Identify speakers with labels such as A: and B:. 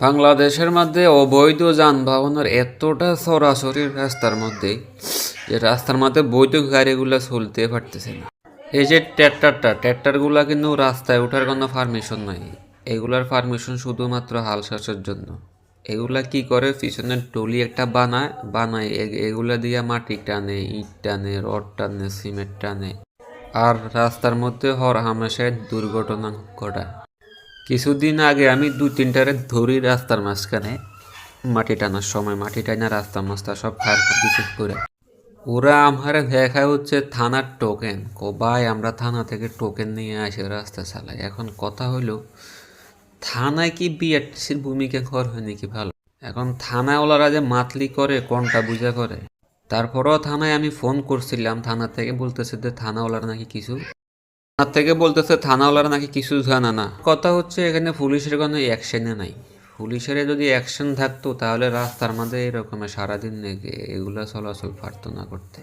A: বাংলাদেশের মধ্যে অবৈধ যানবাহনের এতটা সরাসরি রাস্তার মধ্যে যে রাস্তার মধ্যে বৈধ গাড়িগুলো চলতে পারতেছে না। এই যে ট্র্যাক্টরগুলা কিন্তু রাস্তায় ওঠার কোনো পারমিশন নাই। এগুলার পারমিশন শুধুমাত্র হাল চাষের জন্য। এগুলা কি করে, পিছনের টলি একটা বানায় এগুলা দিয়ে মাটি টানে, ইট টানে, রড টানে, সিমেন্ট টানে, আর রাস্তার মধ্যে হর হামেশায় দুর্ঘটনা ঘটায়। কিছুদিন আগে আমি 2-3টারে ধরি রাস্তার মাঝখানে মাটি টানার সময়, মাটি টানা রাস্তার মাঝটা সব খারাপ কিছু করে। ওরা আমার দেখা হচ্ছে থানার টোকেন, ভাই আমরা থানা থেকে টোকেন নিয়ে আসে রাস্তা চালাই। এখন কথা হইল, থানায় কি বিআরটিসির ভূমিকা কর হয় নাকি ভালো? এখন থানাওয়ালারা যে মাতলি করে কোনটা বুঝা করে। তারপরেও থানায় আমি ফোন করছিলাম, থানা থেকে বলতেছে যে থানাওয়ালারা নাকি কিছু থানাওয়ালারা নাকি কিছু জানে না। কথা হচ্ছে এখানে পুলিশের কোনো অ্যাকশনে নাই। পুলিশের যদি অ্যাকশন থাকতো তাহলে রাস্তার মধ্যে এরকম সারাদিন এগুলা চলাচল পারতো না করতে।